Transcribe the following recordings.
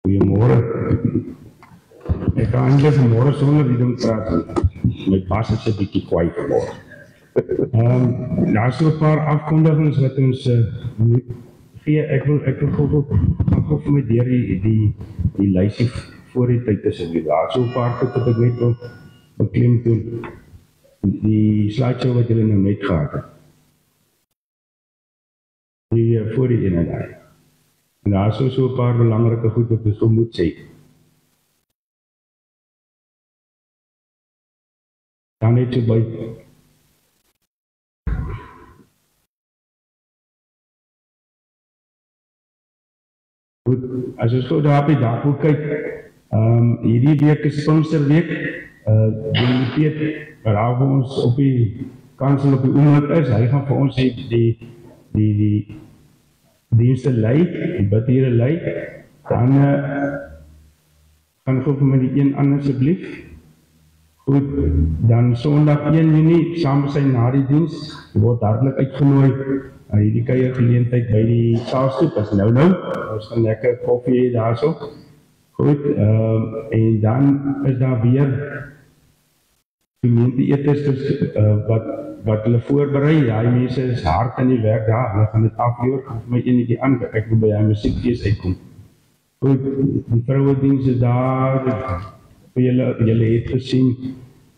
Goeiemôre. Ek kan eintlik vanmôre sonder die ding praat. My pas is 'n bietjie kwaai vanmôre. Daar is so 'n paar afkondigings wat ons gee. Ek wil gou vir my deur die lysie voor die tyd asseblief. Daar is so 'n paar goed wat ek net wil beklemtoon. Die slideshow wat julle nou net gehad het. Die voor die ene daar. En daar is so 'n paar belangrike goed wat ons moet sê. Dan net so by. Goed, as ons gou daar op die dag wil kyk, hierdie week is Pinksterweek, die Piet, waar ons op die kansel op die oomblik is, hy gaan vir ons die dienste lei, die bidure lei, dan gaan gou vir my die een ander asseblief. Goed, dan Sondag 1 Junie, saam met sy na die diens, word hartlik uitgenooi hierdie kuiergeleentheid by die Saalstoep, as nou, ons gaan lekker koffie hê daarso. Goed, en dan is daar weer gemeenteetes wat hulle voorberei, die mense is hard in die werk daar, hulle gaan dit aflewer, vir my enetjie aan, ek wil by hy musiekfees uitkom. Goed, die vrouwedienst is daar, julle het gesien,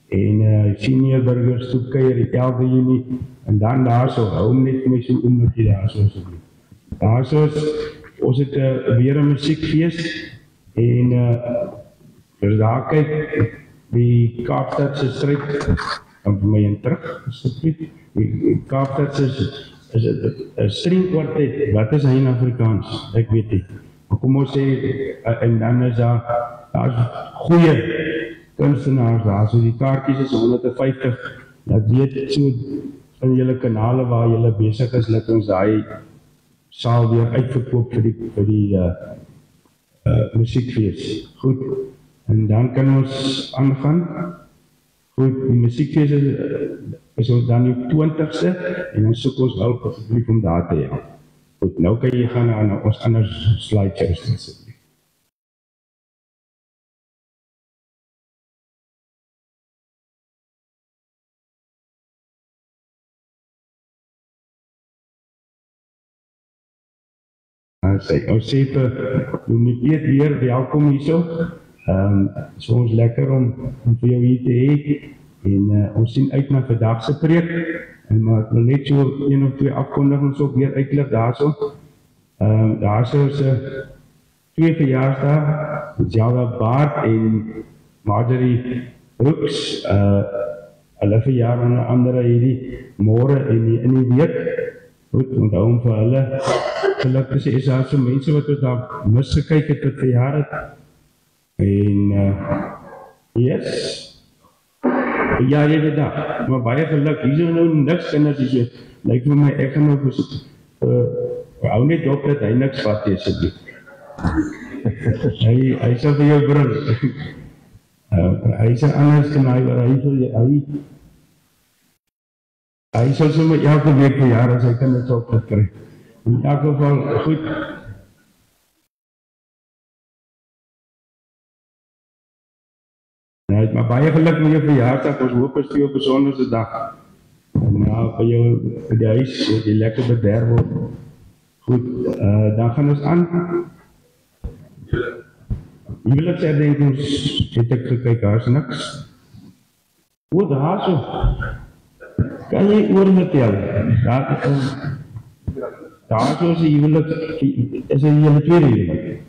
en senior burgers toekeier die 11 Junie, en dan daar so, hou net vir my so oomlikkie daar so asseblief. Daar so is, ons het weer 'n musiekfees, en dus daar kyk, die Kaapstadse stryd, en vir my in terug, asseblief, die Kaapstadse is 'n stringkwartet, wat is hy in Afrikaans? Ek weet nie. Maar kom ons sê, en dan is daar goeie kunstenaars daar, so die kaartjies is 150, dat weet so in julle kanale waar julle besig is, laat ons daai saal weer uitverkoop vir die musiekfees. Goed, en dan kan ons aangaan. Goed, die musiekfees is ons dan die 20ste, en dan soek ons hulp asseblief om daar te help. Goed, nou kan jy gaan na ons ander slideshows asseblief. Ons sê vir Piet weer, welkom hierso. So ons lekker om vir jou hier te hê, en ons sien uit na vandag se preek, en maar ek wil net so 1 of 2 afkondigings ook weer uitlig daarso. Daarso is 2 verjaarsdae, Java Baard en Marjorie Brooks, hulle verjaar onder andere hierdie môre en in die week. Goed, onthou om vir hulle geluk te sê, is daar so mense wat ons daar misgekyk het wat verjaar het. En yes, ja, jy weet dat, maar baie geluk, hier is nou niks kinders, hier lyk vir my, ek gaan nou hou net op dat hy niks vat is, hy sal vir jou bring, hy sal anders kan hy sal sommer elke week verjaar as hy kinders op dit kry. In elk geval, goed. Nou, het maar baie geluk met jou verjaarsdag, ons hoop is vir jou besonderse dag. En by jou, by die huis, wat jy lekker bederf word. Goed, dan gaan ons aan. Huweliksherdenkings het ek gekyk, daar is niks. O, daar so. Kan jy oor vertel? Daar so is die huwelik, is dit julle tweede huwelik?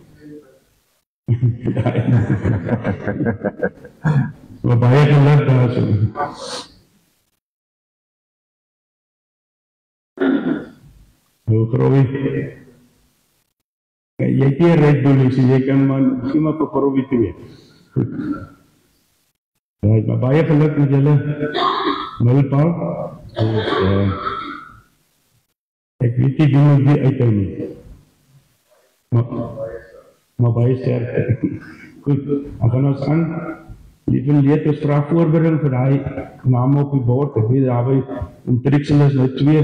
Maar baie geluk daar so. Hoe Growie? Jy het hier Red Bull, so jy kan misschien maar vir Growie twee. Goed. Maar baie geluk met julle Milpaal. Ek weet nie wie moet die uithou nie. Maar baie sterk. Goed, dan gaan ons aan. Lieve leed, ons vraag voorbereiding vir die name op die bord. Ek weet daarby, in Trixel is nou 2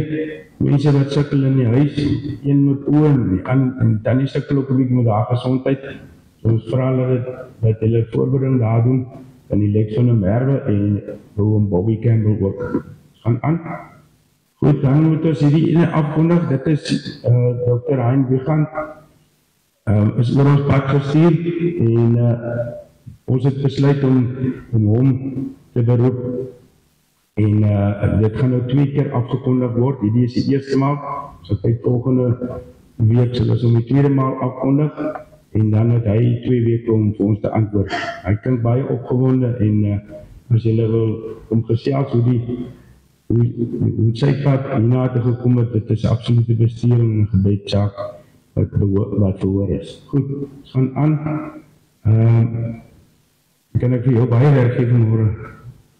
mense wat sukkel in die huis. Een met oor en dan die sukkel ook 'n bietjie met haar gesondheid. Ons vra hulle dat hulle voorbereiding daar doen in die Lek van 'n Merwe en Oom Bobby Campbell ook. Gaan aan. Goed, dan moet ons hierdie ene afkondig. Dit is Dr. Hein Wiegand. Is oor ons pad gestuur en ons het besluit om hom te beroep. En dit gaan nou 2 keer afgekondig word. Hierdie is die eerste maal. So tyd volgende week sal ons om die tweede maal afkondig. En dan het hy 2 weke om vir ons te antwoord. Hy klink baie opgewonde en as julle wil om gesels hoe sy pad hierna te gekom het, dit is 'n absolute bestering en 'n gebedsaak wat verhoor is. Goed, ons gaan aan. Kan ek vir jou baie werk gee vanmôre?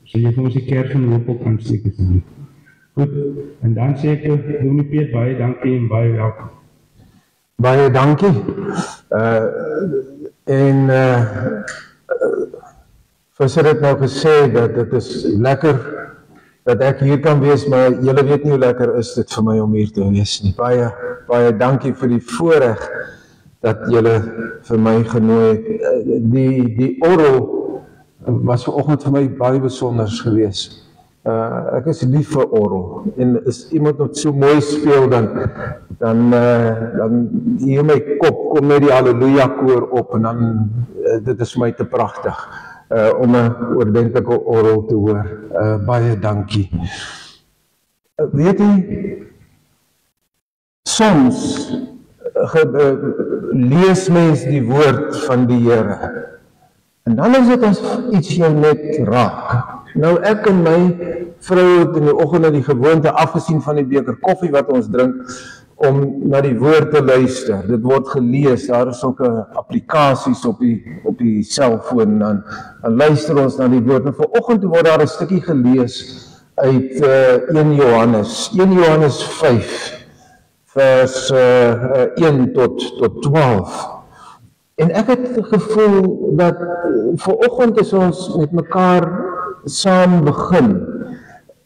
So jy vir ons die kerk van hoop ook aansteek is. Goed, en dan sê ek Dominee Piet, baie dankie en baie welkom. Baie dankie. Visser het nou gesê dat dit is lekker dat ek hier kan wees, maar julle weet nie hoe lekker is dit vir my om hier te wees nie. Baie dankie vir die voorreg dat julle vir my genooi het. Die orgel was vanoggend vir my baie besonders geweest. Ek is lief vir orgel en as iemand wat so mooi speel dan hier in my kop kom net die Halleluja koor op en dan dit is vir my te pragtig om 'n oordentlike orgel te hoor. Baie dankie. Weet jy, soms lees mens die woord van die Here en dan is dit as iets jou net raak. Nou ek en my vrou het in die oggend die gewoonte afgesien van die beker koffie wat ons drink om na die woord te luister. Dit word gelees, daar is sulke applikasies op die selfoon dan luister ons na die woord. En vanoggend word daar 'n stukkie gelees uit 1 Johannes 5 vers 1 tot 12. En ek het gevoel dat vanoggend as ons met mekaar saam begin,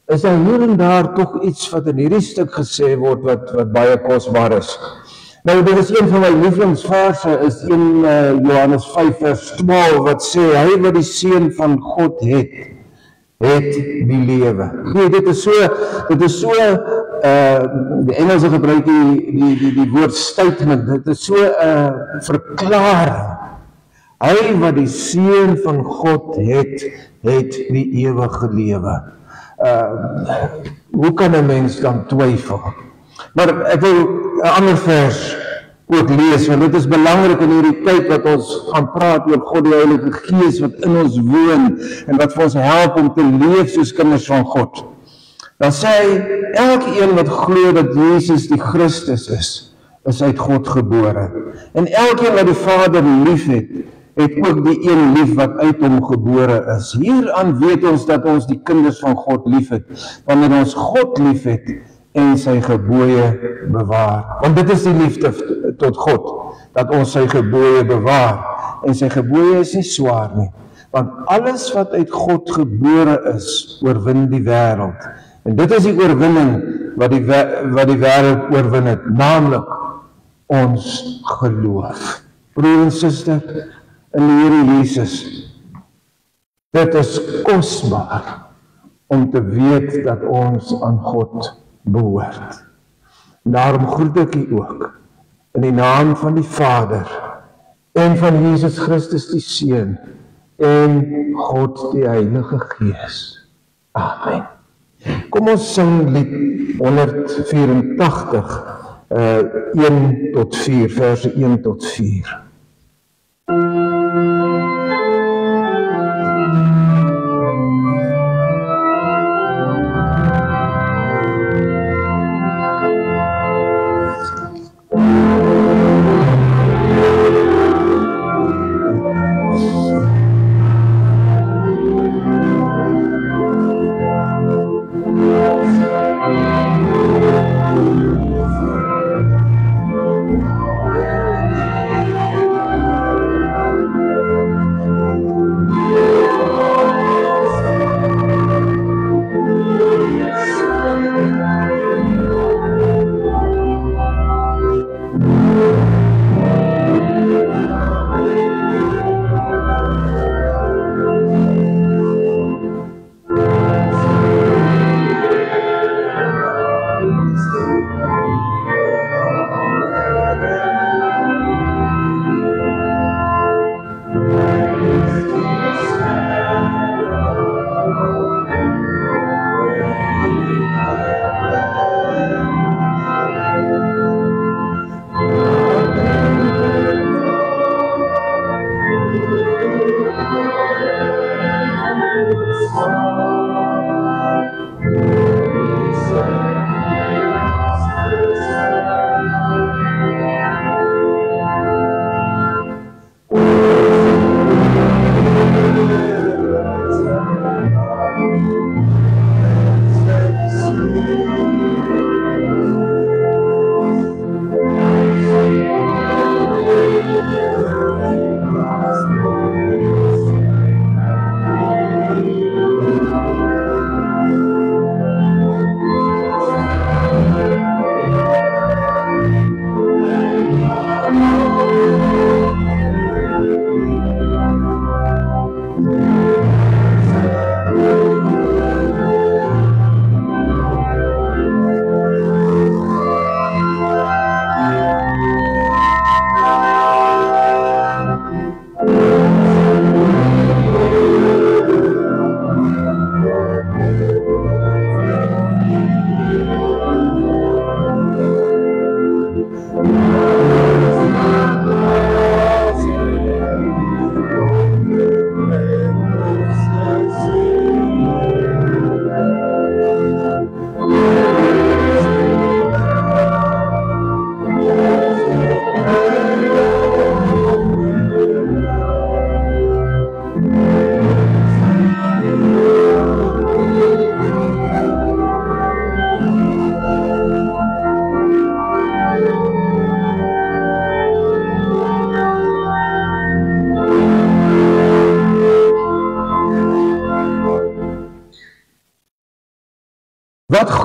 is daar hier en daar tog iets wat in hierdie stuk gesê word wat baie kosbaar is. Nou, dit is een van my lievelingsverse, is 1 Johannes 5 vers 12, wat sê, hy wat die Seun van God het die lewe. Nee, dit is so, die Engelse gebruik die woord statement, dit is so verklaring. Hy wat die Seun van God het die ewige lewe. Hoe kan 'n mens dan twyfel? Maar ek wil 'n ander vers ook lees, want dit is belangrik in hierdie tyd wat ons gaan praat oor God die Heilige Gees wat in ons woon en wat vir ons help om te leef soos kinders van God. Dan sê hy, elkeen wat glo dat Jesus die Christus is uit God gebore. En elkeen wat die Vader lief het ook die een lief wat uit hom gebore is. Hieraan weet ons dat ons die kinders van God lief het, wanneer ons God lief het en sy gebooie bewaar. Want dit is die liefde tot God, dat ons sy gebooie bewaar. En sy gebooie is nie swaar nie, want alles wat uit God gebore is, oorwin die wêreld. En dit is die oorwinning wat die wêreld oorwin het, naamlik ons geloof. Broer en suster, in die Here Jesus, dit is kosbaar om te weet dat ons aan God behoort. Daarom groet ek u ook in die naam van die Vader en van Jesus Christus die Seun en God die Heilige Gees. Amen. Kom ons sing lied 184, 1 tot 4, verse 1 tot 4.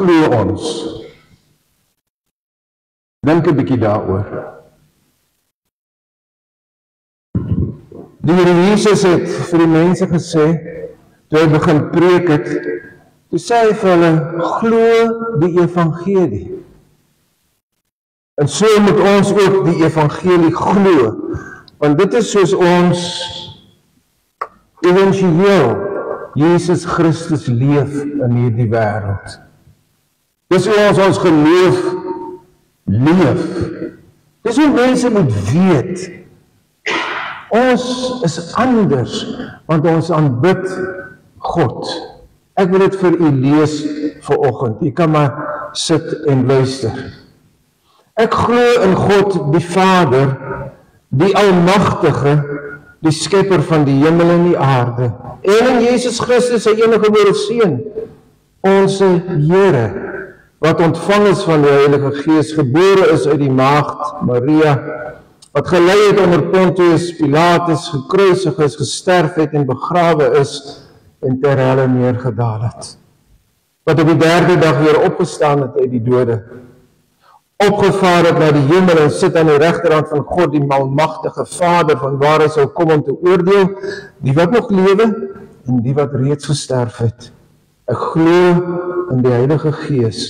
glo ons? Dink 'n bietjie daaroor. Die Here Jesus het vir die mense gesê, toe hy begin preek het, toe sê hy vir hulle, glo die evangelie. En so moet ons ook die evangelie glo, want dit is soos ons éventueel Jesus Christus leef in hierdie wêreld. Dis hoe ons geloof leef. Dis hoe mense moet weet. Ons is anders, want ons aanbid God. Ek wil dit vir u lees vanoggend. U kan maar sit en luister. Ek glo in God die Vader, die Almagtige, die skepper van die hemel en die aarde, en in Jesus Christus sy eniggebore Seun, ons Here, wat ontvang is van die Heilige Gees, gebore is uit die maagd Maria, wat gelei het onder Pontius Pilatus, gekruisig is, gesterf het en begrawe is, en ter helle neergedaal het, wat op die derde dag weer opgestaan het uit die dode, opgevaar het na die hemel en sit aan die regterhand van God, die almagtige Vader, van waar hy sal kom om te oordeel, die wat nog lewe en die wat reeds gesterf het. Ek glo in die Heilige Gees.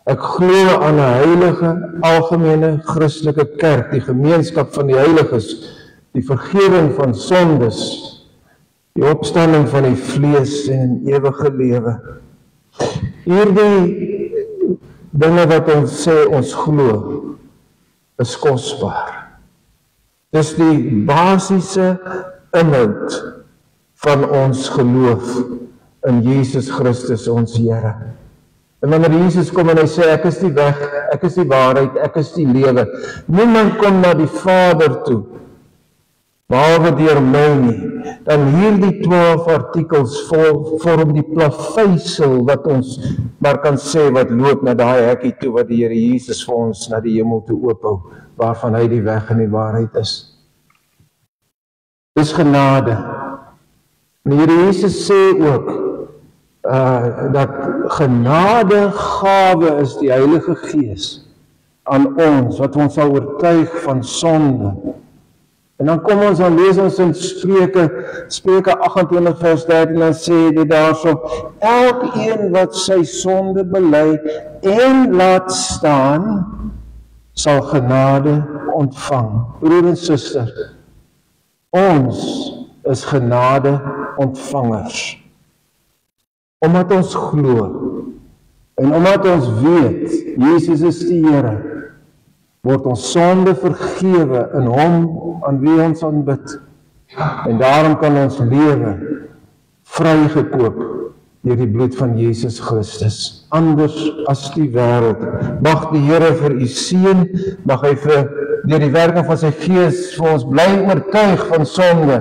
Ek glo aan 'n heilige, algemene Christelike kerk, die gemeenskap van die heiliges, die vergifnis van sondes, die opstanding van die vlees en ewige lewe. Hierdie dinge wat ons sê ons glo, is kosbaar. Dis die basiese inhoud van ons geloof in Jesus Christus ons Here. En wanneer Jesus kom en hy sê, ek is die weg, ek is die waarheid, ek is die lewe. Niemand kom na die Vader toe, behalwe deur my nie. Dan hierdie 12 artikels vorm die plaveisel wat ons maar kan sê wat loop na daai hekkie toe wat die Here Jesus vir ons na die hemel toe oophou, waarvan hy die weg en die waarheid is. Dis genade. En die Here Jesus sê ook dat genadegawe is die Heilige Gees aan ons, wat ons sal oortuig van sonde. En dan kom ons, dan lees ons in Spreuke 28 vers 13, dan sê dit daarso, elkeen wat sy sonde bely en laat staan, sal genade ontvang. Broer en suster, ons is genade ontvangers. Omdat ons glo, en omdat ons weet, Jesus is die Here, word ons sonde vergewe in hom aan wie ons aanbid. En daarom kan ons lewe vrygekoop deur die bloed van Jesus Christus. Anders as die wêreld. Mag die Here vir u seën, mag hy deur die werking van sy Gees vir ons bly oortuig van sonde,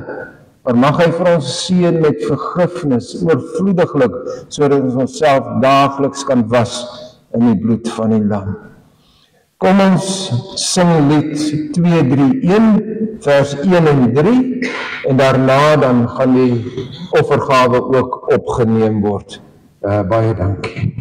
maar mag hy vir ons seën met vergifnis, oorvloediglik, sodat ons onsself daagliks kan was in die bloed van die Lam. Kom ons sing lied 231, vers 1 en 3, en daarna dan gaan die offergawe ook opgeneem word. Baie dankie.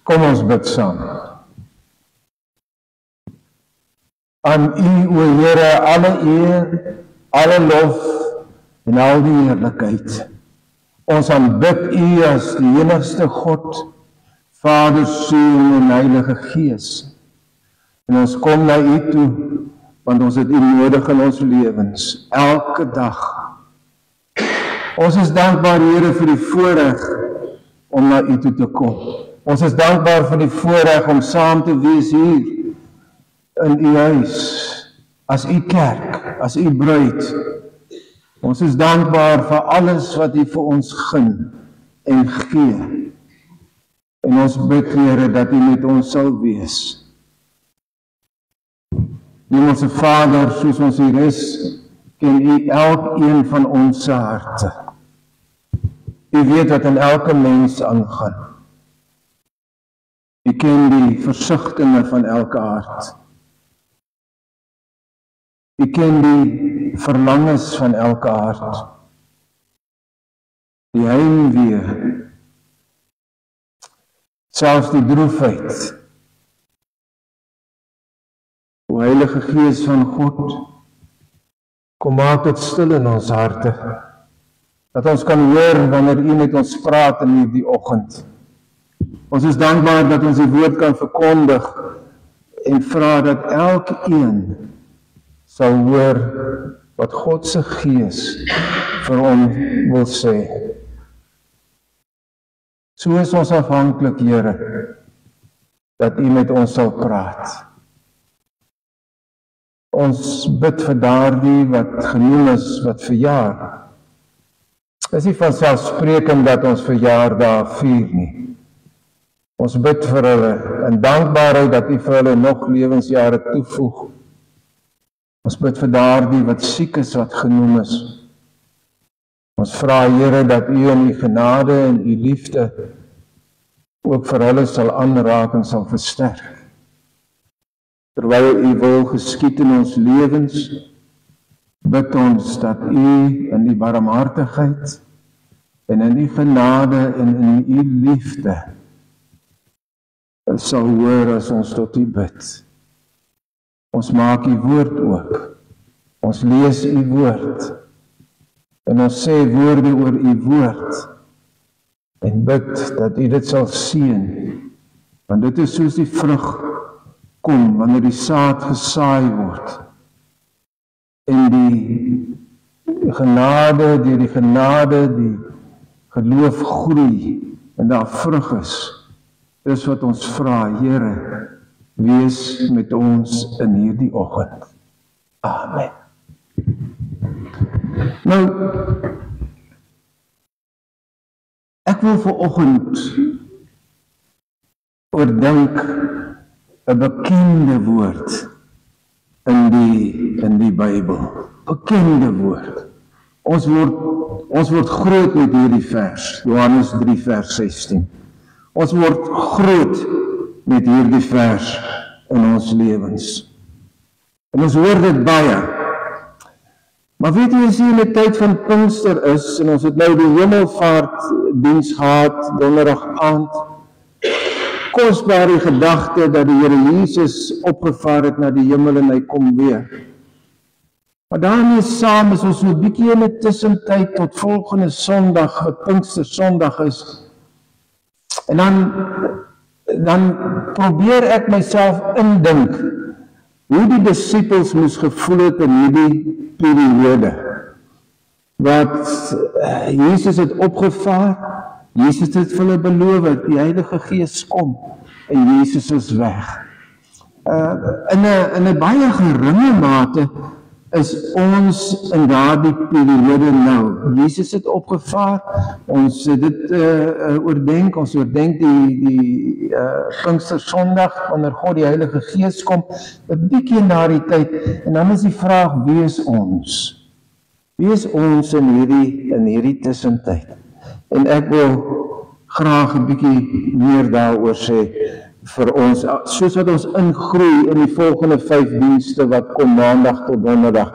Kom ons bid saam. Aan U, o Here, alle eer, alle lof en al die heerlikheid. Ons aanbid U as die enigste God, Vader, Seun en Heilige Gees. En ons kom na U toe, want ons het U nodig in ons lewens, elke dag. Ons is dankbaar, Here, vir die voorreg om na U toe te kom. Ons is dankbaar vir die voorreg om saam te wees hier in U huis, as U kerk, as U bruid. Ons is dankbaar vir alles wat U vir ons gun en gee. En ons bid, Here, dat U met ons sal wees. Hemelse Vader, soos ons hier is, ken U elkeen van ons harte. U weet wat in elke mens aangaan. U ken die versigtinge van elke hart. U ken die verlangens van elke hart. Die heimwee, selfs die droefheid. O Heilige Gees van God, kom maak dit stil in ons harte, dat ons kan hoor wanneer U met ons praat in hierdie oggend. Ons is dankbaar dat ons die woord kan verkondig en vra dat elkeen sal hoor wat God se Gees vir hom wil sê. So is ons afhanklik, Here, dat U met ons sal praat. Ons bid vir daardie wat genoem is, wat verjaar. Dit is nie vanselfsprekend dat ons verjaardae vier nie. Ons bid vir hulle in dankbaarheid dat U vir hulle nog lewensjare toevoeg. Ons bid vir daardie wat siek is, wat genoem is. Ons vra, Here, dat U in U genade en U liefde ook vir hulle sal aanraak en sal versterk. terwyl U wil geskied in ons lewens, bid ons dat U in die barmhartigheid en in die genade en in U liefde sal hoor as ons tot U bid. Ons maak U woord oop. Ons lees U woord. En ons sê woorde oor U woord. En bid dat U dit sal seën. Want dit is soos die vrug kom wanneer die saad gesaai word. En die genade, deur die genade, die geloof groei en daar vrug is. Dis wat ons vra, Here, wees met ons in hierdie oggend. Amen. Nou, ek wil vanoggend oordink 'n bekende woord in die Bybel. Bekende woord. Ons word groot met hierdie vers, Johannes 3 vers 16. Ons word groot met hierdie vers in ons lewens. En ons hoor dit baie. Maar weet jy, as jy in 'n tyd van Pinkster is, en ons het nou die hemelvaartdiens gehad, donderdag aand, kosbare gedagte dat die Here Jesus opgevaar het na die hemel en hy kom weer. Maar daarmee saam is ons so 'n bietjie in 'n tussentyd tot volgende Sondag, wat Pinkster Sondag is. En dan probeer ek myself indink hoe die disippels moes gevoel het in hierdie periode. Wat Jesus het opgevaar, Jesus het vir hulle beloof dat die Heilige Gees kom en Jesus is weg. In 'n baie geringe mate is ons in daardie periode nou. Jesus het opgevaar, ons het dit oordenk, ons oordenk die Pinkster Sondag, wanneer God die Heilige Gees kom, 'n bietjie na die tyd, en dan is die vraag, wie is ons? Wie is ons in hierdie tussentyd? En ek wil graag 'n bietjie meer daaroor sê, vir ons, soos wat ons ingroei in die volgende 5 dienste wat kom maandag tot donderdag.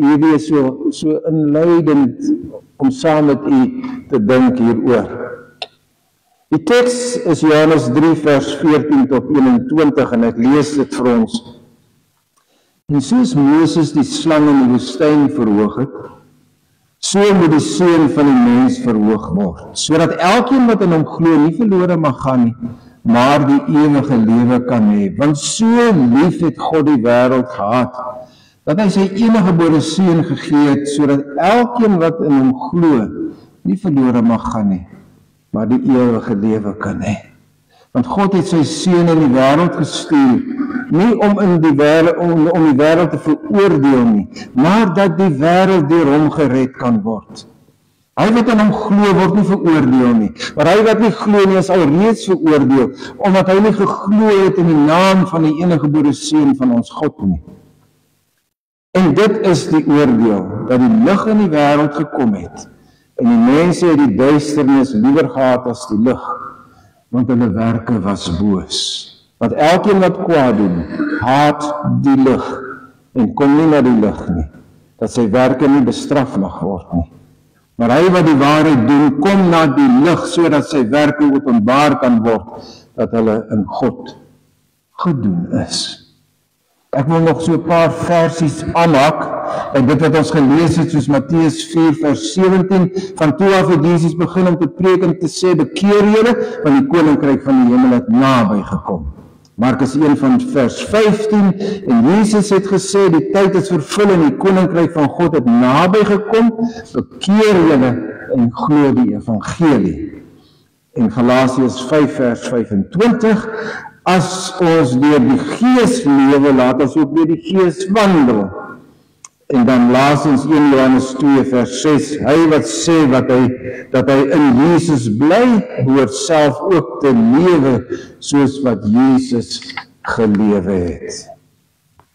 Hierdie is so inleidend om saam met u te dink hieroor. Die teks is Johannes 3 vers 14 tot 21 en ek lees dit vir ons. En soos Moses die slang in die woestyn verhoog het, so moet die Seun van die mens verhoog word, sodat elkeen wat in hom glo nie verlore mag gaan nie, maar die ewige lewe kan hê. Want so lief het God die wêreld gehad, dat hy sy eniggebore Seun gegee het, sodat elkeen wat in hom glo, nie verlore mag gaan nie, maar die ewige lewe kan hê. Want God het sy Seun in die wêreld gestuur, nie om die wêreld te veroordeel nie, maar dat die wêreld deur hom gered kan word. Hy wat in hom glo word nie veroordeel nie, maar hy wat nie glo nie is alreeds veroordeel, omdat hy nie geglo het in die naam van die eniggebore Seun van ons God nie. En dit is die oordeel, dat die lig in die wêreld gekom het, en die mense het die duisternis liewer gehad as die lig, want hulle werke was boos. Want elkeen wat kwaad doen, haat die lig, en kom nie na die lig nie, dat sy werke nie bestraf mag word nie. Maar hy wat die waarheid doen, kom na die lig, sodat sy werke openbaar kan word, dat hulle in God gedoen is. Ek wil nog so 'n paar versies aanhak, en dit wat ons gelees het, soos Matteus 4 vers 17, van toe af het Jesus begin om te preek en te sê, bekeer julle, want die koninkryk van die hemel het naby gekom. Markus 1 van vers 15, en Jesus het gesê, die tyd is vervul en die koninkryk van God het naby gekom, bekeer julle en glo die evangelie. En Galasiërs 5 vers 25, as ons deur die Gees lewe, laat ons ook deur die Gees wandel. En dan laastens 1 Johannes 2 vers 6, hy wat sê dat hy in Jesus bly, behoort self ook te lewe, soos wat Jesus gelewe het.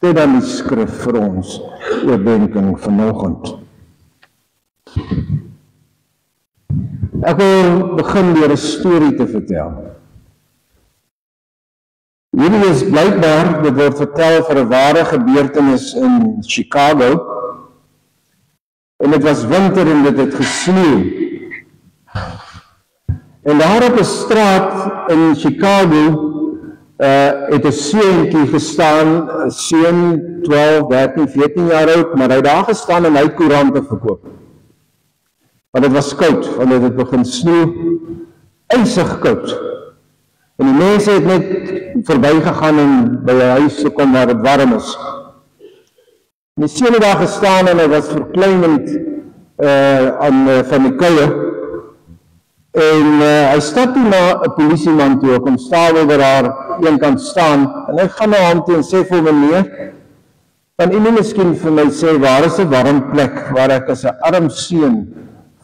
Dit dan die skrif vir ons oordenking vanoggend. Ek wil begin deur 'n storie te vertel. Hierdie is blykbaar, dit word vertel vir 'n ware gebeurtenis in Chicago. En dit was winter en dit het gesneeu. En daar op 'n straat in Chicago het 'n seentjie gestaan, 'n seun 12, 13, 14 jaar oud, maar hy het daar gestaan en hy het koerante verkoop. Want dit was koud, want dit het begin sneeu, ysig koud. En die mense het net verbygegaan en by 'n huis gekom waar dit warm is. En die seun het daar gestaan en hy was verkleinend van die koue. En hy stap toe na 'n polisieman toe, kom staan oor daar een kant staan, en hy gaan na hom toe en sê vir hom: "Meneer, kan u nie miskien vir my sê, waar is 'n warm plek waar ek as 'n arm seun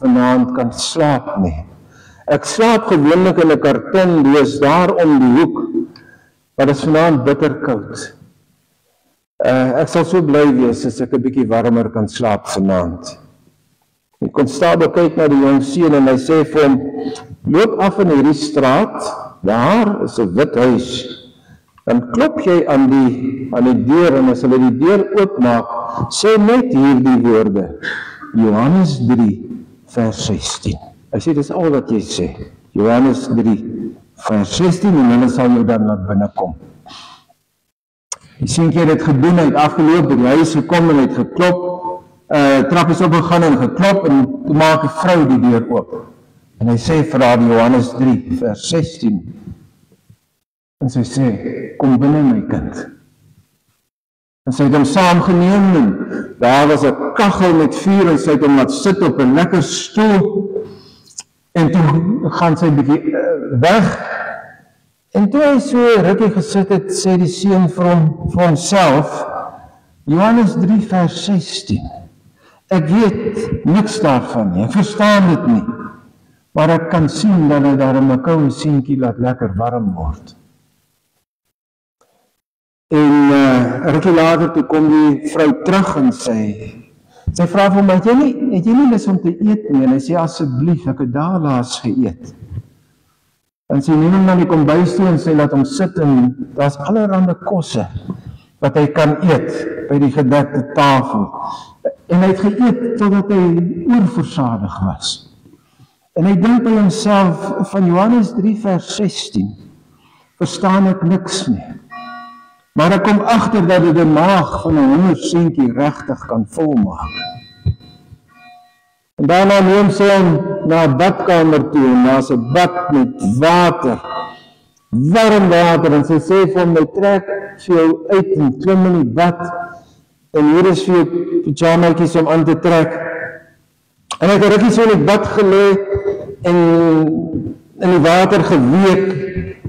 vanaand kan slaap nie? Ek slaap gewoonlik in 'n kartondoos daar om die hoek, maar dit is vanaand bitterkoud. Ek sal so bly wees as ek 'n bietjie warmer kan slaap vanaand." Die konstabel kyk na die jong seun en hy sê vir hom: "Loop af in hierdie straat, daar is 'n wit huis. Dan klop jy aan die deur en as hulle die deur oopmaak, sê net hierdie woorde: Johannes 3 vers 16. Hy sê dis al wat jy sê. Johannes 3 vers 16 en hulle sal jou dan laat binnekom." Die seentjie het dit gedoen, hy het afgeloop by die huis gekom en hy het geklop. Trap is opgegaan en geklop en toe maak die vrou die deur oop. En hy sê vir haar Johannes 3 vers 16. En sy sê: "Kom binne my kind." En sy het hom saamgeneem en daar was 'n kaggel met vuur en sy het hom laat sit op 'n lekker stoel. En toe gaan sy 'n bietjie weg. En toe hy so rukkie gesit het, sê die seun vir homself, Johannes 3 vers 16. Ek weet niks daarvan nie, ek verstaan dit nie. Maar ek kan sien dat hy daar 'n koue seentjie laat lekker warm word. En rukkie later toe kom die vrou terug en sy vra vir hom: het jy nie lus om te eet nie? En hy sê: asseblief, ek het daar laas geëet. En sy neem hom na die kombuis toe en sy laat hom sit en daar's allerhande kosse wat hy kan eet by die gedekte tafel. En hy het geëet totdat hy oorversadig was. En hy dink by homself, van Johannes 3 vers 16, verstaan ek niks nie. Maar ek kom agter dat dit 'n maag van 'n hongerseentjie regtig kan volmaak. En daarna neem sy hom na 'n badkamer toe en daar's 'n bad met water, warm water, en sy sê vir hom: trek vir jou uit en klim in die bad, en hier is vir jou pyjamaatjies om aan te trek. En hy het 'n rukkie so in die bad gelê en in die water geweek,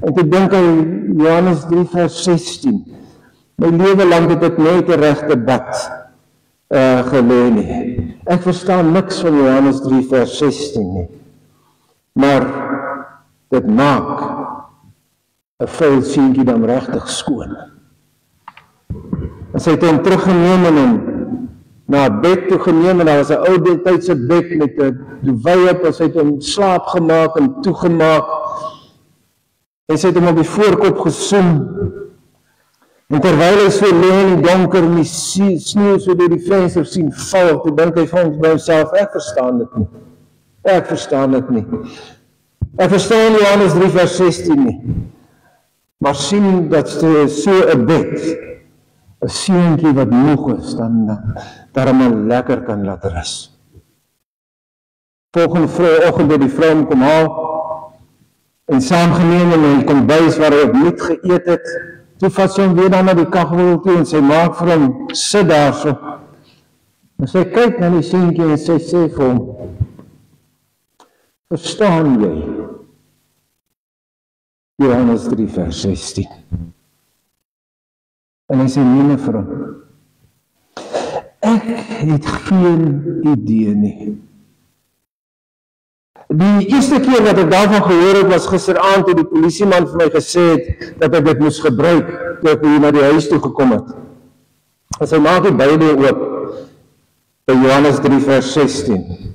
en toe dink hy Johannes 3 vers 16. My lewe lank het ek nooit 'n regte bad gelê nie. Ek verstaan niks van Johannes 3 vers 16 nie. Maar dit maak 'n vuil seentjie dan regtig skoon. En sy het hom teruggeneem en hom na 'n bed toe geneem, en daar was 'n ou tydse bed met 'n duvet op, en sy het hom slaap gemaak en toegemaak. En sy het hom op die voorkop gesoen. En terwyl hy so lê in die donker en die sneeu so deur die venster sien val, toe dink hy vir homself: ek verstaan dit nie. Ek verstaan dit nie. Ek verstaan Johannes 3 vers 16 nie. Maar sien dat so 'n bed, 'n seentjie wat moeg is, dan daarom lekker kan laat rus. Volgende oggend het die vrou kom haal en saamgeneem in die kombuis waar hy opnuut geëet het. Toe vat sy hom weer dan na die kaggel toe en sy maak vir hom sit daarso. En sy kyk na die seentjie en sy sê vir hom: verstaan jy Johannes 3 vers 16? En hy sê nee vir hom: ek het geen idee nie. Die eerste keer wat ek daarvan gehoor het, was gisteraand toe die polisieman vir my gesê het dat ek dit moes gebruik toe ek hier na die huis toe gekom het. En sy maak die Bybel oop by Johannes 3 vers 16.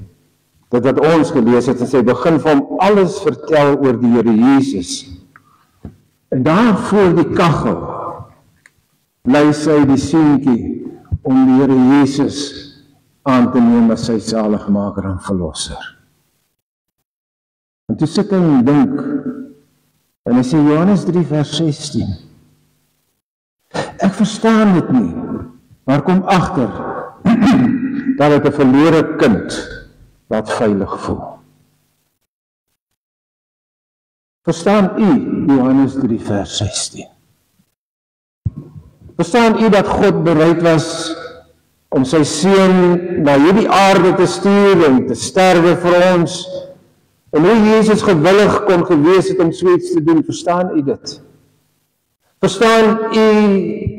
Dit wat ons gelees het, en sy begin van alles vertel oor die Here Jesus. En daar voor die kaggel bly sy die seentjie om die Here Jesus aan te neem as sy saligmaker en verlosser. En toe sit hy en dink, en hy sê Johannes 3 vers 16, ek verstaan dit nie, maar kom agter dat ek 'n verlore kind laat veilig voel. Verstaan u Johannes 3 vers 16? Verstaan u dat God bereid was om sy seun na hierdie aarde te stuur en te sterwe vir ons? En hoe Jesus gewillig kon gewees het om so iets te doen, verstaan u dit? Verstaan u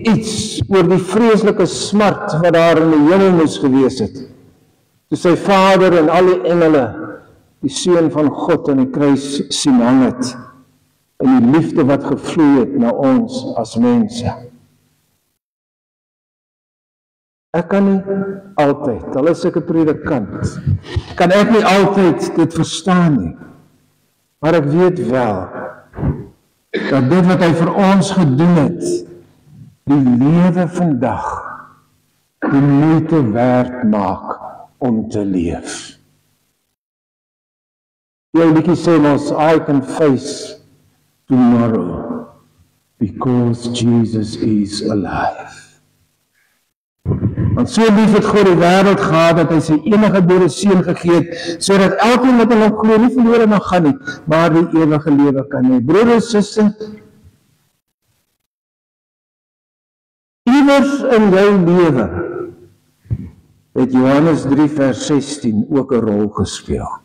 iets oor die vreeslike smart wat daar in die hemel moes gewees het, toe sy Vader en al die engele die Seun van God aan die kruis sien hang het, en die liefde wat gevloei het na ons as mense? Ek kan nie altyd, al is ek 'n predikant, kan ek nie altyd dit verstaan nie, maar ek weet wel dat dit wat hy vir ons gedoen het, die lewe vandag die moeite werd maak om te leef. Jou liedjie sê ons, I can face tomorrow because Jesus is alive. Want so lief het God die wêreld gehad dat hy sy enige gebore seun gegee het, sodat elkeen wat in hom glo nie verlore mag gaan nie, maar die ewige lewe kan hê. Broer en suster, iewers in jou lewe het Johannes 3 vers 16 ook 'n rol gespeel.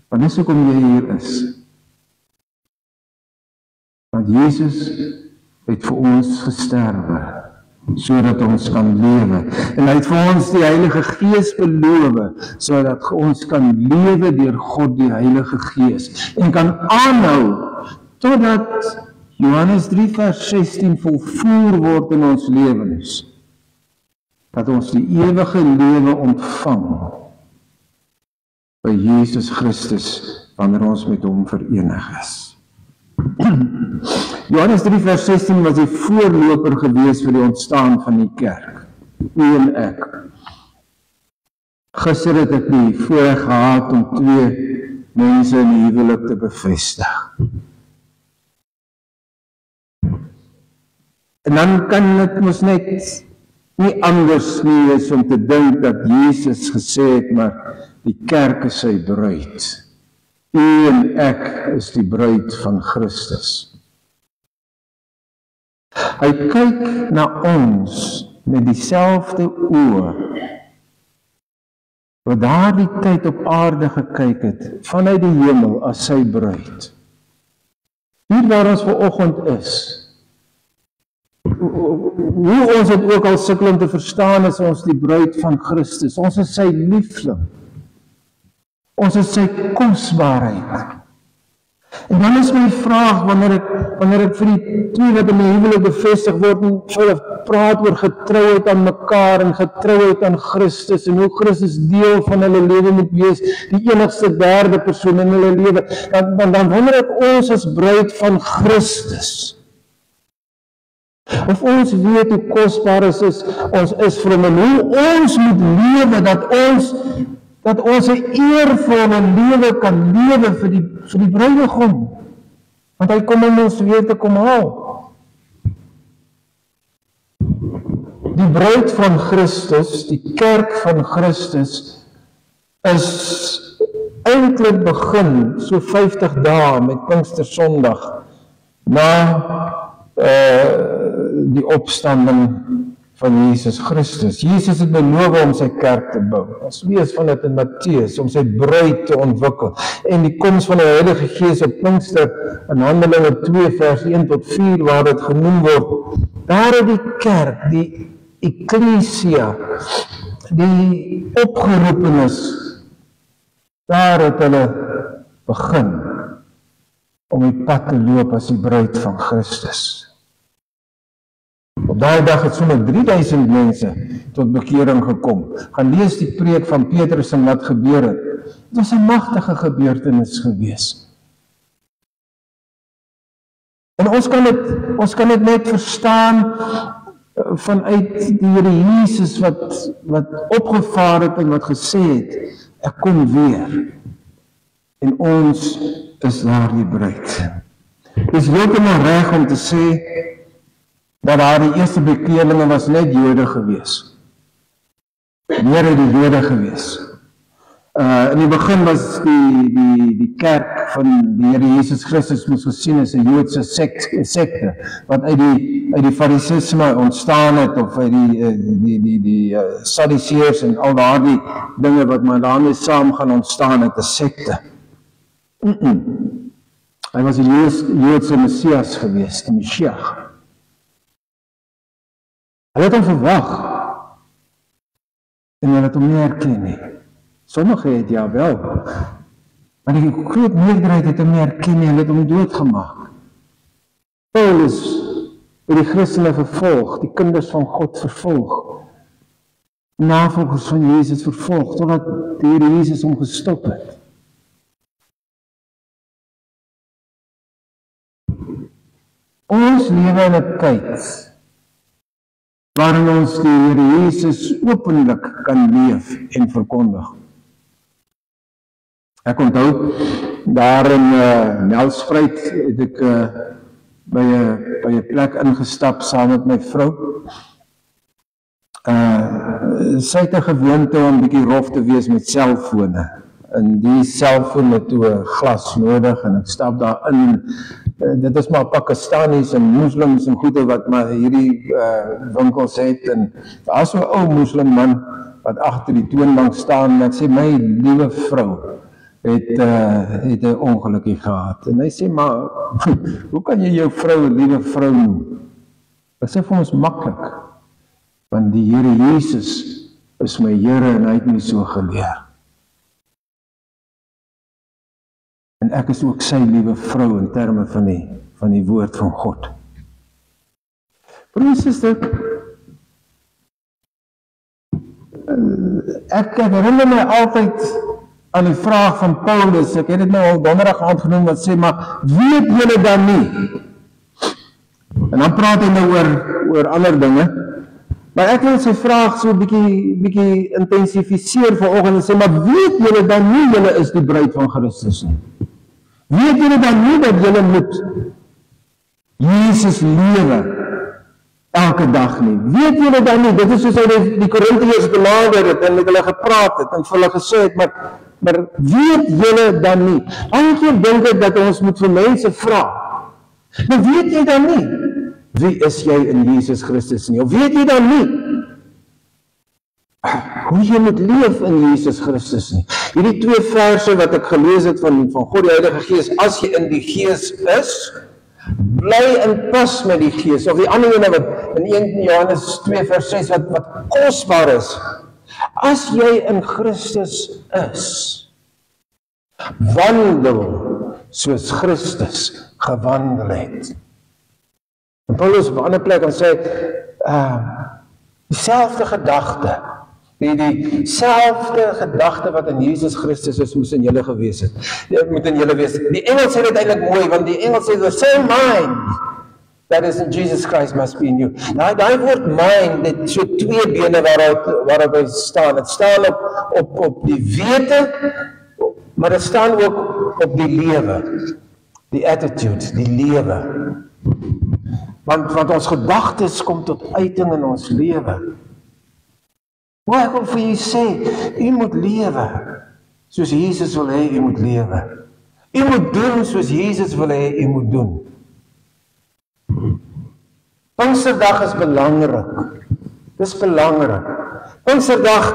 Want dis hoekom jy hier is. Want Jesus het vir ons gesterwe, sodat ons kan lewe. En hy het vir ons die Heilige Gees beloof, sodat ons kan lewe deur God die Heilige Gees. En kan aanhou, totdat Johannes 3 vers 16 volvoer word in ons lewens. Dat ons die ewige lewe ontvang by Jesus Christus, wanneer ons met hom verenig is. Johannes 3 vers 16 was die voorloper gewees vir die ontstaan van die kerk. U en ek. Gister het ek die voorreg gehad om 2 mense in die huwelik te bevestig. En dan kan ek mos net nie anders nie is om te dink dat Jesus gesê het, maar die kerk is sy bruid. U en ek is die bruid van Christus. Hy kyk na ons met dieselfde oë wat daardie tyd op aarde gekyk het, vanuit die hemel as sy bruid. Hier waar ons vanoggend is, hoe ons het ook al sukkel om te verstaan, is ons die bruid van Christus. Ons is sy liefling. Ons is sy kosbaarheid. En dan is my vraag, wanneer ek vir die 2 wat in die huwelik bevestig word, en so praat oor getrouheid aan mekaar, en getrouheid aan Christus, en hoe Christus deel van hulle lewe moet wees, die enigste derde persoon in hulle lewe, dan wonder ek ons as bruid van Christus, of ons weet hoe kosbaar ons is vir hom, en hoe ons moet lewe, dat ons 'n eervolle lewe kan lewe vir die bruidegom, want hy kom om ons weer te kom haal. Die bruid van Christus, die kerk van Christus, is eintlik begin so 50 dae met Pinkstersondag na die opstanding van Jesus Christus. Jesus het beloof om sy kerk te bou. Ons lees van dit in Matteus, om sy bruid te ontwikkel. En die koms van die Heilige Gees op Pinkster in Handelinge 2 vers 1 tot 4 waar dit genoem word. Daar het die kerk, die Ecclesia, die opgeroepenis, daar het hulle begin om die pad te loop as die bruid van Christus. Op daai dag het sommer 3000 mense tot bekering gekom. Gaan lees die preek van Petrus en wat gebeur het. Dit was 'n magtige gebeurtenis gewees. En ons kan dit net verstaan vanuit die Here Jesus wat opgevaar het en wat gesê het, ek kom weer. En ons is daardie bruid. Dit is heeltemal reg om te sê dat daar die eerste bekeerlinge was net Jode gewees. Meer het die Jode gewees. In die begin was die kerk van die Here Jesus Christus moes gesien as 'n Joodse sekte wat uit die Farisisme ontstaan het of uit die Sadduseërs en al daardie dinge wat maar daarmee saam gaan ontstaan het, 'n sekte. Hy was 'n Joodse Messias gewees, die Mashiach. Hulle het hom verwag en hulle het hom nie herken nie. Sommige het ja wel, maar die groot meerderheid het hom nie herken nie, hulle het hom doodgemaak. Paulus het die Christene vervolg, die kinders van God vervolg, navolgers van Jesus vervolg, totdat die Here Jesus hom gestop het. Ons lewe in 'n tyd waarin ons die Here Jesus openlik kan leef en verkondig. Ek onthou, daar in Nelspruit het ek by 'n plek ingestap saam met my vrou. Sy het 'n gewoonte om bietjie rof te wees met selfone. En die selfoon het toe 'n glas nodig en ek stap daar in. Dit is maar Pakistanis en moslims en goede wat maar hierdie winkels het. En daar is so 'n ou moslim man wat agter die toonbank staan en ek sê, my liewe vrou het 'n ongelukkie gehad. En hy sê, maar hoe kan jy jou vrou 'n liewe vrou noem? Ek sê vir ons maklik, want die Here Jesus is my Here en hy het my so geleer. En ek is ook sy liewe vrou in terme van die woord van God. Broers en susters, ek herinner my altyd aan die vraag van Paulus, ek het dit nou al donderdag aand genoem, wat sê, maar weet julle dan nie? En dan praat hy nou oor ander dinge, maar ek wil sy vraag so bietjie intensifiseer vanoggend en sê, maar weet julle dan nie, julle is die bruid van Christus nie? Weet julle dan nie dat julle moet Jesus lewe elke dag nie? Weet julle dan nie, dit is soos hy die Korintiërs benader het en met hulle gepraat het en vir hulle gesê het, maar weet julle dan nie? Al keer dink ek dat ons moet vir mense vra, maar weet jy dan nie, wie is jy in Jesus Christus nie? Of weet jy dan nie, hoe jy moet leef in Jesus Christus nie? Hierdie 2 verse wat ek gelees het van God die Heilige Gees, as jy in die Gees is, bly in pas met die Gees, of die ander ene wat in 1 Johannes 2 vers 6 wat kosbaar is, as jy in Christus is, wandel soos Christus gewandel het. En Paulus op 'n ander plek dan sê, dieselfde gedagte, dieselfde gedagte wat in Jesus Christus is, moes in julle gewees het. Moet in julle wees. Die Engels sê dit eintlik mooi, want die Engels sê, the same mind that is in Jesus Christ must be in you. Nou, daai woord mind, dit so 2 bene waarop hy staan. Het staan op die wete, maar het staan ook op die lewe. Die attitude, die lewe. Want ons gedagtes kom tot uiting in ons lewe. Maar ek wil vir u sê, u moet lewe soos Jesus wil hê u moet lewe. U moet doen soos Jesus wil hê u moet doen. Pinksterdag is belangrik. Dis belangrik. Pinksterdag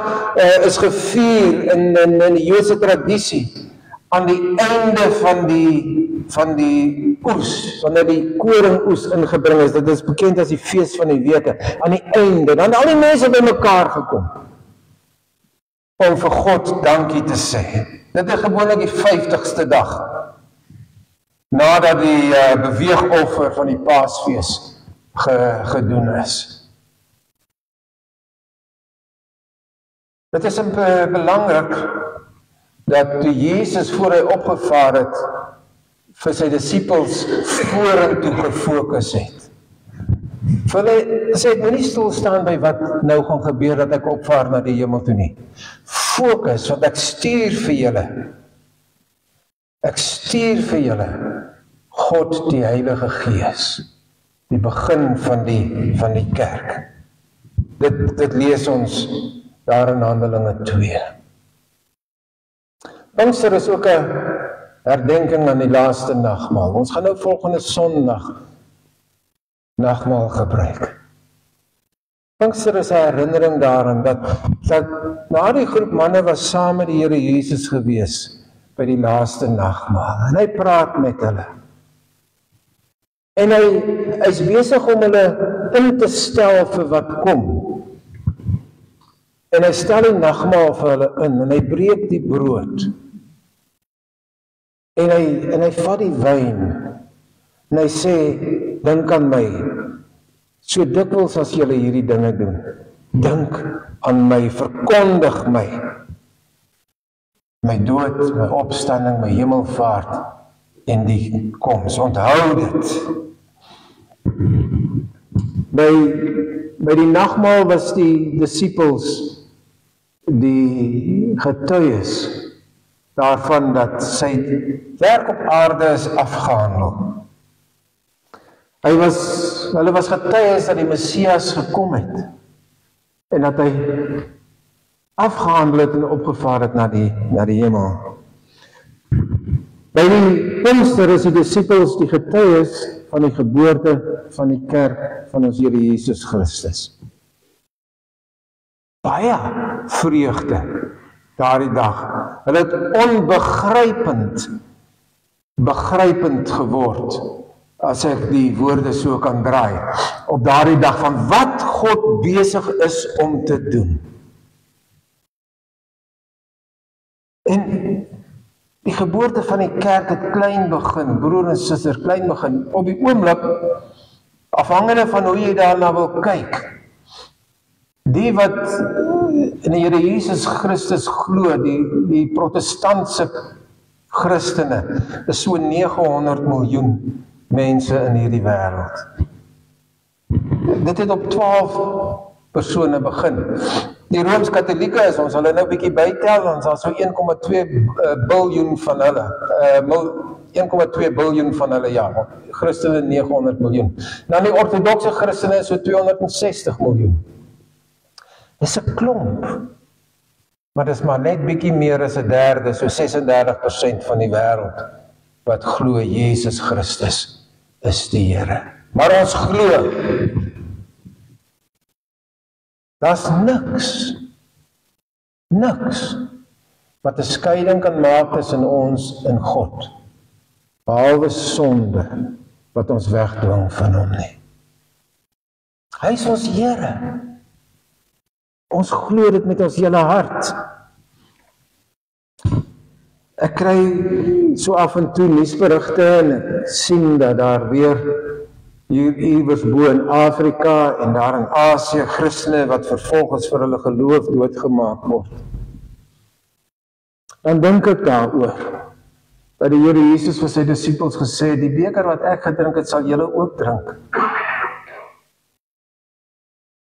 is gevier in die Joodse tradisie aan die einde van die oes, wanneer die koringoes ingebring is. Dit is bekend as die fees van die weke. Aan die einde, dan al die mense by mekaar gekom om vir God dankie te sê. Dit is gewoonlik die 50ste dag nadat die beweegoffer van die Paasfees gedoen is. Dit is belangrik dat toe Jesus voor hy opgevaar het vir sy disippels vorentoe gefokus het. Vir hulle sê het moenie stil staan by wat nou gaan gebeur dat ek opvaar na die hemel toe nie. Fokus, want ek stuur vir julle. Ek stuur vir julle God die Heilige Gees, die begin van die kerk. Dit lees ons daar in Handelinge 2. Pinkster is ook 'n herdenking aan die laaste nagmaal. Ons gaan nou volgende Sondag nagmaal gebruik. Pinkster is 'n herinnering daaraan dat na die groep manne was saam met die Here Jesus gewees by die laaste nagmaal. En hy praat met hulle. En hy is besig om hulle in te stel vir wat kom. En hy stel die nagmaal vir hulle in en hy breek die brood. En hy vat die wyn en hy sê, dink aan my, so dikwels as julle hierdie dinge doen, dink aan my, verkondig my dood, my opstanding, my hemelvaart en die koms, onthou dit. By die nagmaal was die disippels die getuies daarvan dat sy werk op aarde is afgehandel. Hulle was getuies dat die Messias gekom het en dat hy afgehandel het en opgevaar het na die hemel. By die Pinkster is die disippels die getuies van die geboorte van die kerk van ons Here Jesus Christus. Baie vreugde daardie dag. Hulle het begrypend geword, as ek die woorde so kan draai, op daardie dag van wat God besig is om te doen. En die geboorte van die kerk het klein begin, broer en suster, klein begin, op die oomblik, afhangende van hoe jy daarna wil kyk. Die wat in die Here Jesus Christus glo, die protestantse Christene, is so 900 miljoen mense in hierdie wêreld. Dit het op 12 persone begin. Die Rooms-Katholieke is, ons hulle nou 'n bietjie bytel, ons al so 1,2 biljoen van hulle, 1,2 biljoen van hulle, ja, Christene 900 miljoen. Dan die ortodokse Christene is so 260 miljoen. Dis 'n klomp, maar dis maar net bietjie meer as 1/3, so 36% van die wêreld, wat glo Jesus Christus is die Here. Maar ons glo, daar's niks, wat 'n skeiding kan maak tussen ons en God, behalwe sonde, wat ons wegdwing van hom nie. Hy is ons Here. Ons glo dit met ons hele hart. Ek kry so af en toe nuusberigte en ek sien dat daar weer hier iewers bo in Afrika en daar in Asië Christene wat vervolgens vir hulle geloof doodgemaak word. Dan dink ek daaroor dat die Here Jesus vir sy disippels gesê het, die beker wat ek gedrink het, sal julle ook drink.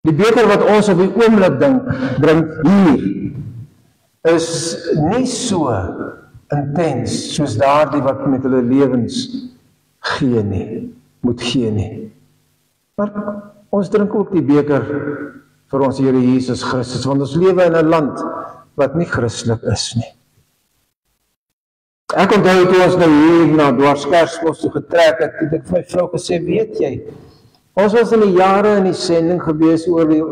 Die beker wat ons op die oomblik drink hier, is nie so intens soos daardie wat met hulle lewens moet gee nie. Maar ons drink ook die beker vir ons Here Jesus Christus, want ons lewe in 'n land wat nie Christelik is nie. Ek onthou toe ons nou hier na Dwarskersbos toe getrek het ek vir my vrou gesê, weet jy, ons was in die jare in die sending gewees oor die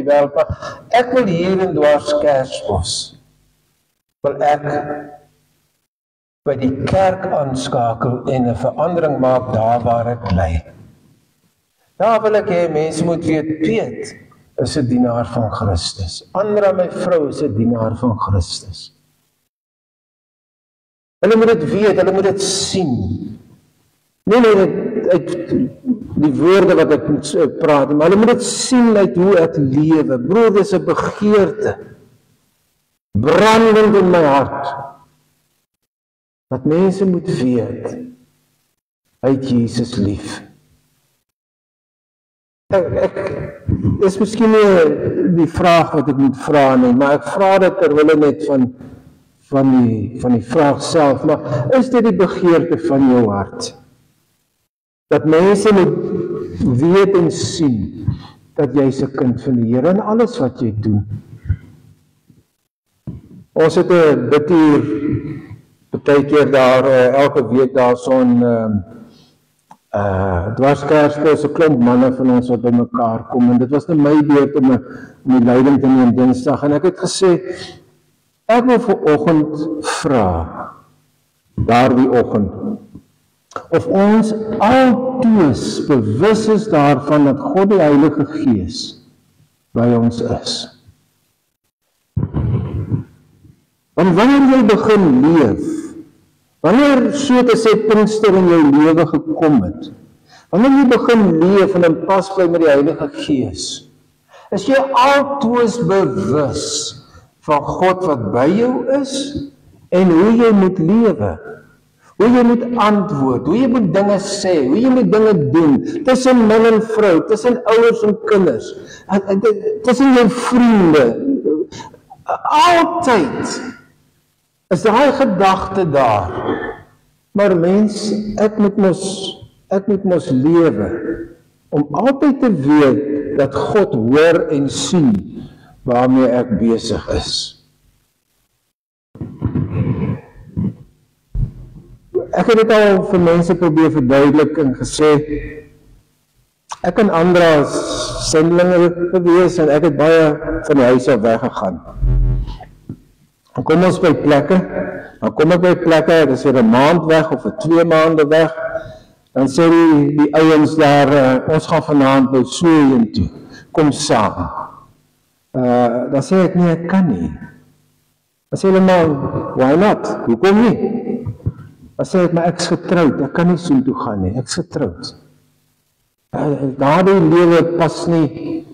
wêreld, maar ek wil hier in Dwarskersbos, wil ek by die kerk aanskakel en 'n verandering maak daar waar ek bly. Daar wil ek hê mense moet weet, Piet is 'n dienaar van Christus. Andra, my vrou, is 'n dienaar van Christus. Hulle moet dit weet, hulle moet dit sien. Nie net uit die woorde wat ek moet praat, maar hulle moet dit sien uit hoe ek lewe. Broer, dis 'n begeerte, brandend in my hart, wat mense moet weet, Hy het Jesus lief. Is miskien nie die vraag wat ek moet vra nie, maar ek vra dit terwille net van die vraag self, maar is dit die begeerte van jou hart? Dat mense moet weet en sien, dat jy is 'n kind van die Here in alles wat jy doen. Ons het 'n bidtuur, baie keer daar, elke week daar so'n Dwarskerspel, so 'n klomp manne van ons wat by mekaar kom, en dit was nou my beurt om die leiding te neem Dinsdag, en ek het gesê, ek wil vanoggend vra, daardie oggend, of ons altoos bewus is daarvan dat God die Heilige Gees by ons is. Want wanneer jy begin leef, wanneer so te sê Pinkster in jou lewe gekom het, wanneer jy begin leef en in pas bly met die Heilige Gees, is jy altoos bewus van God wat by jou is en hoe jy moet lewe, hoe jy moet antwoord, hoe jy moet dinge sê, hoe jy moet dinge doen, tussen man en vrou, tussen ouers en kinders, tussen jou vriende, altyd is daai gedagte daar. Maar mens, ek moet mos lewe, om altyd te weet, dat God hoor en sien, waarmee ek besig is. Ek het dit al vir mense probeer verduidelik en gesê, ek en Andra is sendelinge gewees, en ek het baie van die huis af weggegaan. Dan kom ons by plekke, het is weer 'n maand weg, of 2 maande weg, dan sê die ouens daar, ons gaan vanaand nou so heen toe, kom saam. Dan sê ek, nee, ek kan nie. Dan sê hulle, maar, why not? Hoekom nie? Dan sê ek, maar ek is getroud, ek kan nie so toe gaan nie, ek is getroud. Daardie lewe pas nie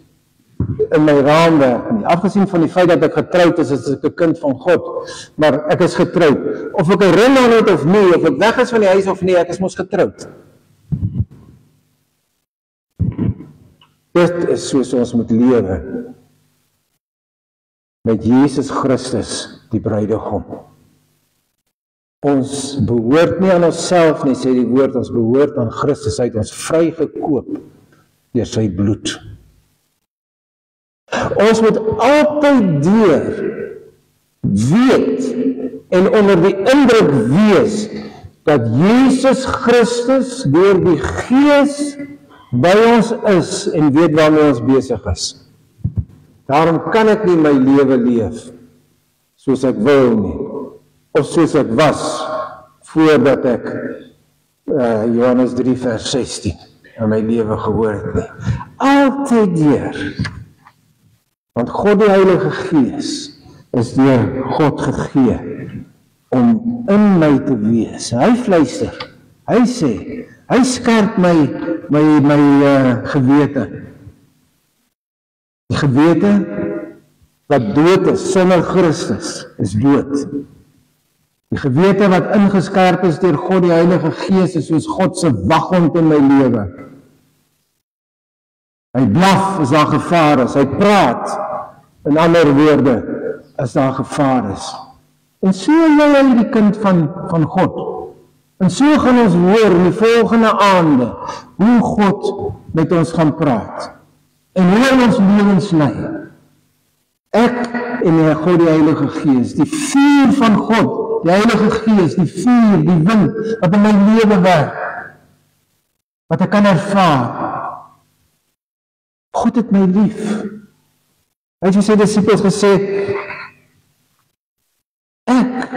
in my raamwerk nie. Afgesien van die feit dat ek getroud is ek 'n kind van God, maar ek is getroud. Of ek 'n ring aan het of nie, of ek weg is van die huis of nie, ek is mos getroud. Dit is soos ons moet lewe met Jesus Christus, die bruidegom. Ons behoort nie aan onsself nie, sê die woord, ons behoort aan Christus. Hy het ons vrygekoop deur sy bloed. Ons moet altyd weet en onder die indruk wees dat Jesus Christus deur die Gees by ons is en weet waarmee ons besig is. Daarom kan ek nie my lewe leef soos ek wil nie, of soos ek was voordat ek Johannes 3 vers 16 in my lewe gehoor het nie. Altyd deur. Want God die Heilige Gees is deur God gegee om in my te wees. Hy fluister, hy sê, hy skerp my gewete. Die gewete wat dood is sonder Christus is dood. Die gewete wat ingeskerp is deur God die Heilige Gees is soos God se waghond in my lewe. Hy blaf as daar gevaar is, hy praat, in ander woorde, as daar gevaar is. En so jy die kind van God. En so gaan ons hoor in die volgende aande, hoe God met ons gaan praat. En hoe ons lewens lei. Ek en God die Heilige Gees, die vuur van God, die Heilige Gees, die vuur, die wind, wat in my lewe werk, wat ek kan ervaar. God het my lief. Hy het vir sy disippels gesê, ek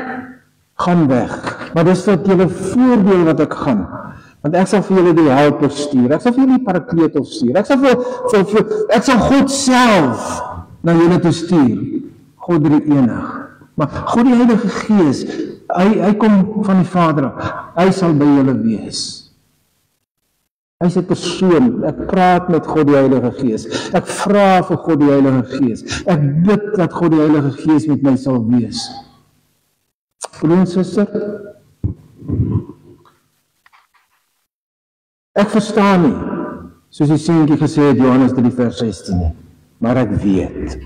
gaan weg, maar dis tot julle voordeel wat ek gaan, want ek sal vir julle die helper stuur, ek sal vir julle die parakletos stuur, ek sal God self na julle toe stuur, God drie enig, maar God die Heilige Gees, hy kom van die Vader af, hy sal by julle wees. Hy is 'n persoon, ek praat met God die Heilige Gees, ek vra vir God die Heilige Gees, ek bid dat God die Heilige Gees met my sal wees. Broer en suster, Ek verstaan nie, soos die seentjie gesê het, Johannes 3 vers 16 nie, maar ek weet.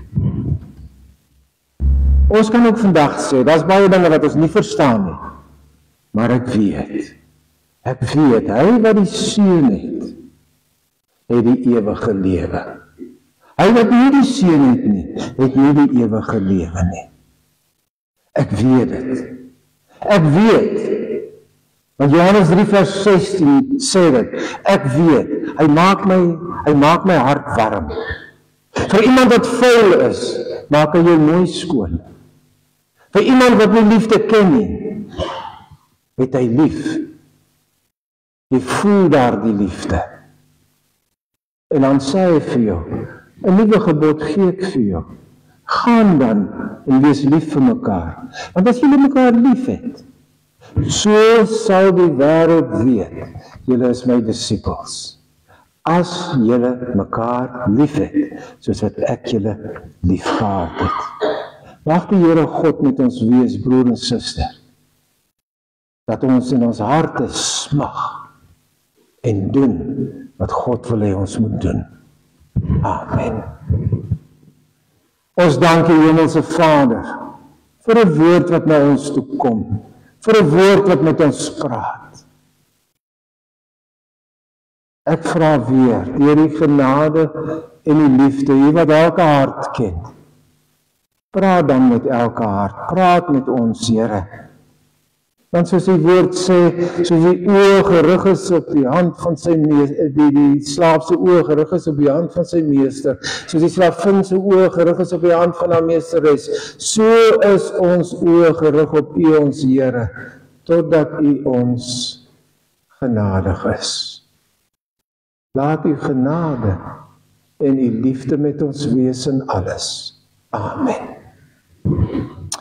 Ons kan ook vandag sê, daar's baie dinge wat ons nie verstaan nie, maar ek weet. Ek weet, hy wat die seun het die ewige lewe. Hy wat nie die seun het nie, het nie die ewige lewe nie. Ek weet dit. Ek weet. Want Johannes 3 vers 16 sê dit. Ek weet. Hy maak my hart warm. Vir iemand wat vuil is, maak hy jou mooi skoon. Vir iemand wat nie liefde ken nie, het hy lief. Jy voel daar die liefde. En dan sê hy vir jou, 'n nuwe gebod gee ek vir jou. Gaan dan en wees lief vir mekaar. Want as julle mekaar lief het, so sal die wêreld weet, julle is my disippels. As julle mekaar lief het, soos wat ek julle lief gehad het. Mag die Here God met ons wees, broer en suster, dat ons in ons harte smag en doen wat God wil hê ons moet doen. Amen. Ons dank die Hemelse Vader vir 'n woord wat na ons toe kom, vir 'n woord wat met ons praat. Ek vra weer, deur die genade en die liefde, U wat elke hart ken, praat dan met elke hart, praat met ons, Here. Want soos die woord sê, soos die oë gerig is op die hand van sy meester, die slaaf se oë gerig is op die hand van sy meester, soos die slavin se oë gerig is op die hand van haar meesteres, so is ons oë gerig op U, ons Here, totdat U ons genadig is. Laat U genade en U liefde met ons wees in alles. Amen.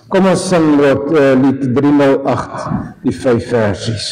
Kom ons sing lied 308, die 5 versies.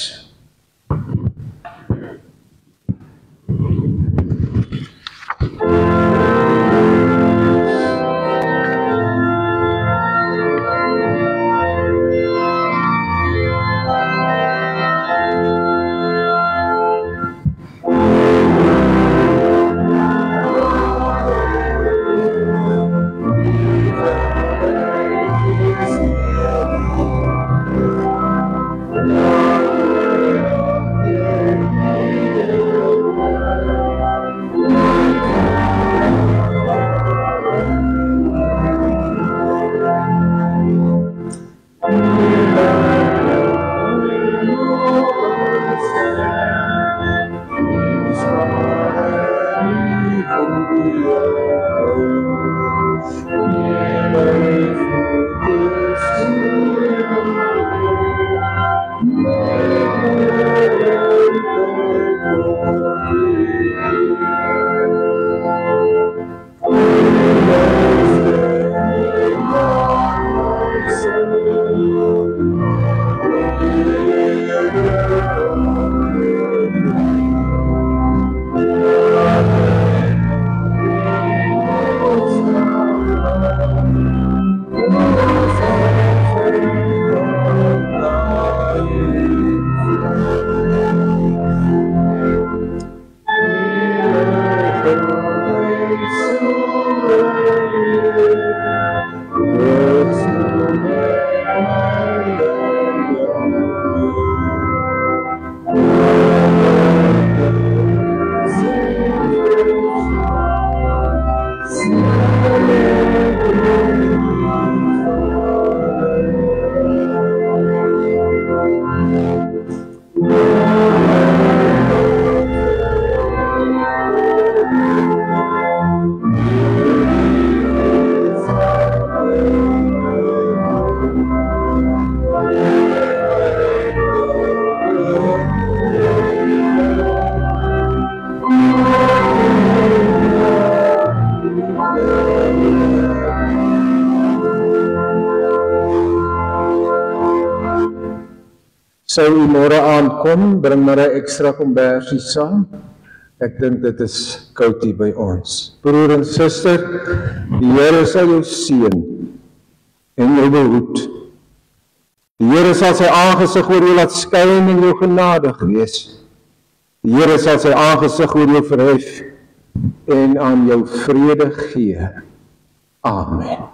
Sou u môre aand kom, bring maar 'n ekstra kombersie saam. Ek dink dit is koud hier by ons. Broer en suster, die Here sal jou seën en jou behoed. Die Here sal sy aangesig oor jou laat skyn en jou genadig wees. Die Here sal sy aangesig oor jou verhef en aan jou vrede gee. Amen.